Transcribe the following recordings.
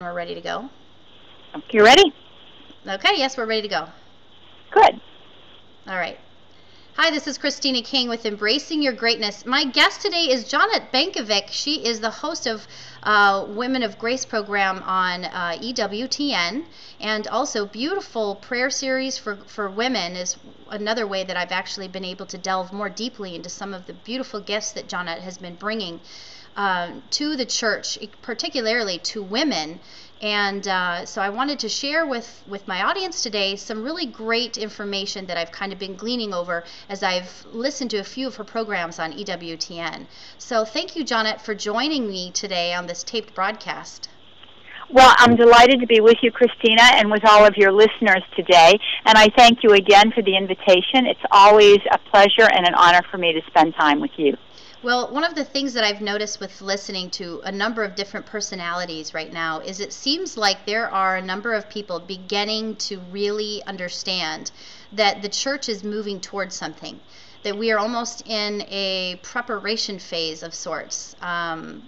We're ready to go. You ready? Okay, yes, we're ready to go. Good. All right. Hi, this is Christina King with Embracing Your Greatness. My guest today is Johnette Benkovich. She is the host of Women of Grace program on EWTN, and also beautiful prayer series for women is another way that I've actually been able to delve more deeply into some of the beautiful gifts that Johnette has been bringing to the church, particularly to women. And so I wanted to share with my audience today some really great information that I've kind of been gleaning over as I've listened to a few of her programs on EWTN. So thank you, Johnette, for joining me today on this taped broadcast. Well, I'm delighted to be with you, Christina, and with all of your listeners today. And I thank you again for the invitation. It's always a pleasure and an honor for me to spend time with you. Well, one of the things that I've noticed with listening to a number of different personalities right now is it seems like there are a number of people beginning to really understand that the church is moving towards something, that we are almost in a preparation phase of sorts.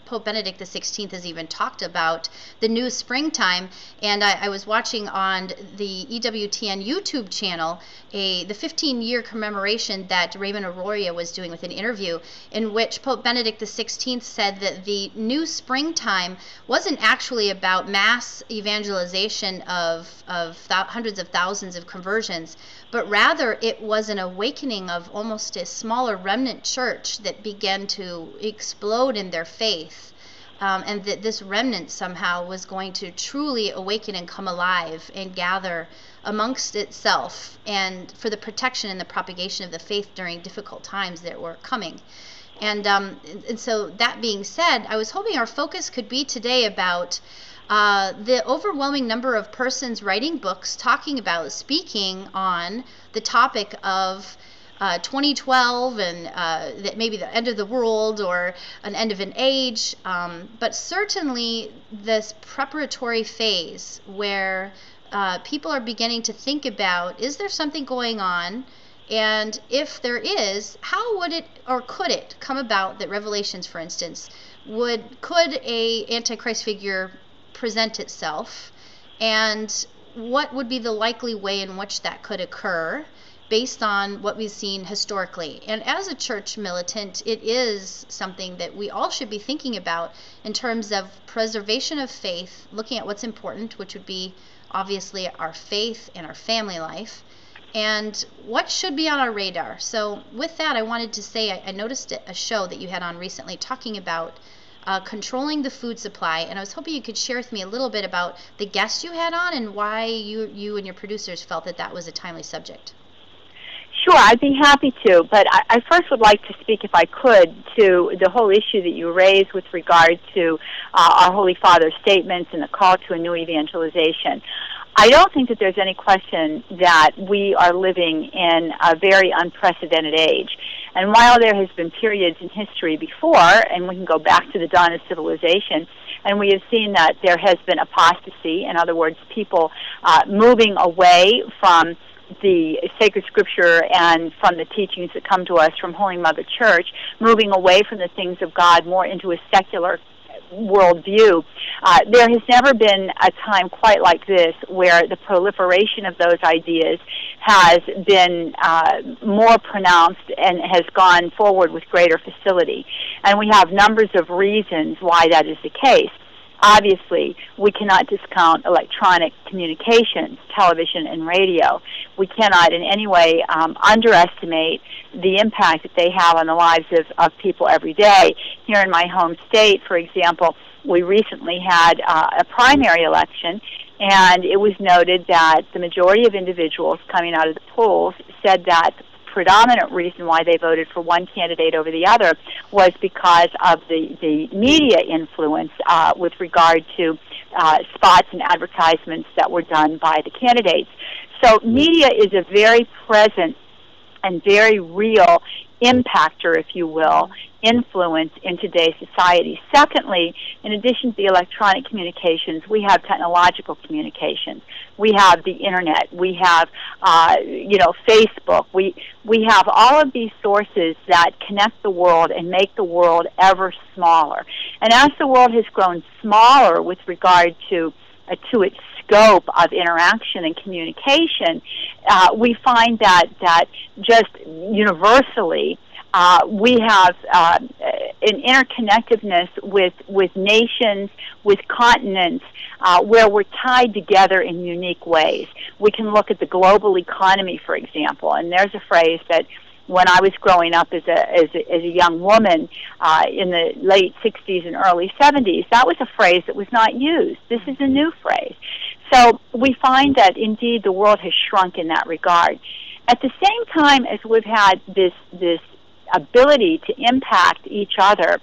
Pope Benedict XVI has even talked about the new springtime, and I was watching on the EWTN YouTube channel the 15-year commemoration that Raymond Arroyo was doing with an interview in which Pope Benedict XVI said that the new springtime wasn't actually about mass evangelization of hundreds of thousands of conversions, but rather it was an awakening of almost a smaller remnant church that began to explode in their faith, and that this remnant somehow was going to truly awaken and come alive and gather amongst itself and for the protection and the propagation of the faith during difficult times that were coming. And so that being said, I was hoping our focus could be today about the overwhelming number of persons writing books talking about, speaking on the topic of 2012 and that maybe the end of the world or an end of an age, but certainly this preparatory phase where people are beginning to think about, is there something going on? And if there is, how would it or could it come about that Revelations, for instance, could a Antichrist figure present itself, and what would be the likely way in which that could occur based on what we've seen historically? And as a church militant, it is something that we all should be thinking about in terms of preservation of faith, looking at what's important, which would be obviously our faith and our family life, and what should be on our radar. So with that, I wanted to say I noticed a show that you had on recently talking about controlling the food supply, and I was hoping you could share with me a little bit about the guest you had on and why you and your producers felt that that was a timely subject. Sure, I'd be happy to, but I first would like to speak, if I could, to the whole issue that you raised with regard to our Holy Father's statements and the call to a new evangelization. I don't think that there's any question that we are living in a very unprecedented age. And while there has been periods in history before, and we can go back to the dawn of civilization, and we have seen that there has been apostasy, in other words, people moving away from the sacred scripture and from the teachings that come to us from Holy Mother Church, moving away from the things of God more into a secular worldview. There has never been a time quite like this where the proliferation of those ideas has been more pronounced and has gone forward with greater facility. And we have numbers of reasons why that is the case. Obviously, we cannot discount electronic communications, television and radio. We cannot in any way underestimate the impact that they have on the lives of people every day. Here in my home state, for example, we recently had a primary election, and it was noted that the majority of individuals coming out of the polls said that predominant reason why they voted for one candidate over the other was because of the media influence with regard to spots and advertisements that were done by the candidates. So media is a very present and very real impactor, if you will, influence in today's society. Secondly, in addition to the electronic communications, we have technological communications. We have the internet. We have, Facebook. We have all of these sources that connect the world and make the world ever smaller. And as the world has grown smaller with regard to its scope of interaction and communication, we find that just universally, we have an interconnectedness with nations, with continents, where we're tied together in unique ways. We can look at the global economy, for example, and there's a phrase that when I was growing up as a young woman in the late 60s and early 70s, that was a phrase that was not used. This is a new phrase. So we find that, indeed, the world has shrunk in that regard. At the same time as we've had this ability to impact each other,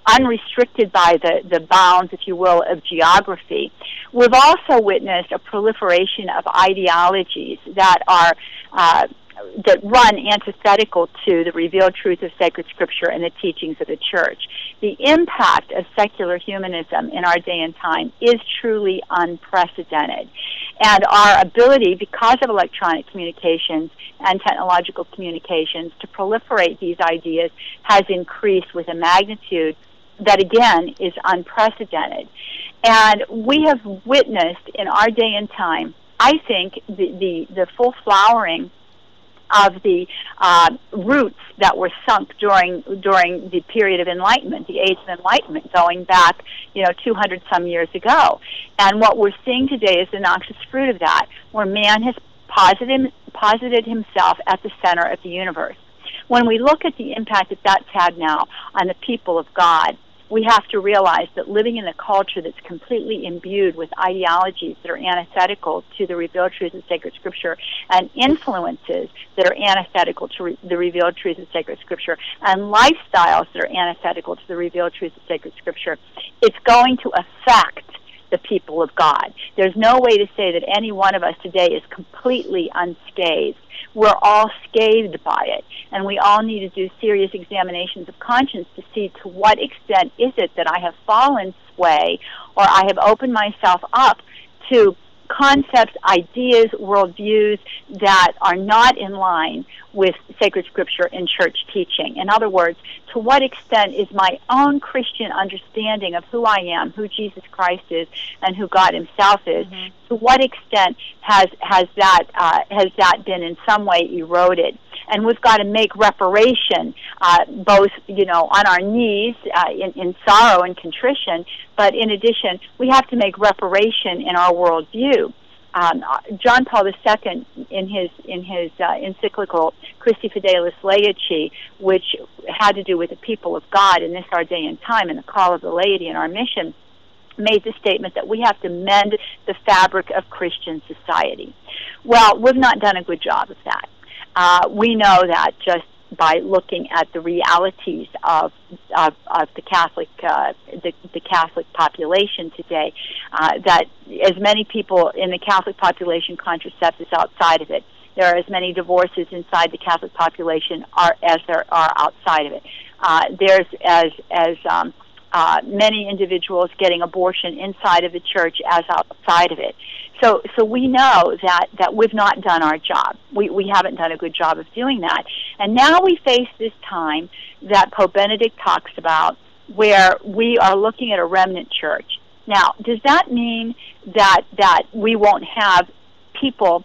unrestricted by the bounds, if you will, of geography, we've also witnessed a proliferation of ideologies that are that run antithetical to the revealed truth of sacred scripture and the teachings of the church. The impact of secular humanism in our day and time is truly unprecedented. And our ability, because of electronic communications and technological communications, to proliferate these ideas has increased with a magnitude that, again, is unprecedented. And we have witnessed in our day and time, I think, the full flowering of the roots that were sunk during the period of Enlightenment, the Age of Enlightenment, going back, 200 some years ago. And what we're seeing today is the noxious fruit of that, where man has posited himself at the center of the universe. When we look at the impact that that's had now on the people of God, we have to realize that living in a culture that's completely imbued with ideologies that are antithetical to the revealed truth of sacred scripture and influences that are antithetical to the revealed truth of sacred scripture and lifestyles that are antithetical to the revealed truth of sacred scripture, it's going to affect the people of God. There's no way to say that any one of us today is completely unscathed. We're all scathed by it, and we all need to do serious examinations of conscience to see to what extent is it that I have fallen sway or I have opened myself up to concepts, ideas, worldviews that are not in line with sacred scripture and church teaching. In other words, to what extent is my own Christian understanding of who I am, who Jesus Christ is, and who God himself is, to what extent has that been in some way eroded? And we've got to make reparation, both, on our knees in sorrow and contrition, but in addition, we have to make reparation in our worldview. John Paul II, in his encyclical Christi Fidelis Laity, which had to do with the people of God in this our day and time and the call of the laity and our mission, made the statement that we have to mend the fabric of Christian society. Well, we've not done a good job of that. We know that just by looking at the realities of the Catholic population today, that as many people in the Catholic population contracept as outside of it. There are as many divorces inside the Catholic population as there are outside of it. There's as many individuals getting abortion inside of the church as outside of it. So we know that we've not done our job. We haven't done a good job of doing that. And now we face this time that Pope Benedict talks about, where we are looking at a remnant church. Now, does that mean that we won't have people,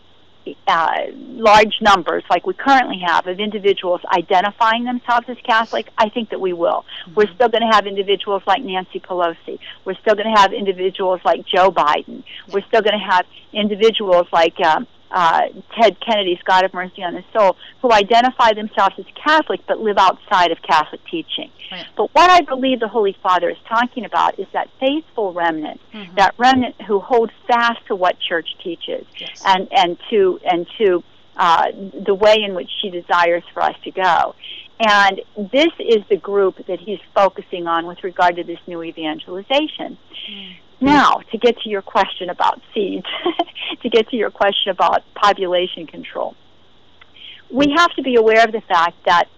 large numbers like we currently have of individuals identifying themselves as Catholic? I think that we will. We're still going to have individuals like Nancy Pelosi. We're still going to have individuals like Joe Biden. We're still going to have individuals like Ted Kennedy's God have mercy on his soul, who identify themselves as Catholic but live outside of Catholic teaching. Right. But what I believe the Holy Father is talking about is that faithful remnant, that remnant who holds fast to what Church teaches, yes, and to the way in which she desires for us to go. And this is the group that he's focusing on with regard to this new evangelization. Now, to get to your question about seeds, to get to your question about population control, we have to be aware of the fact that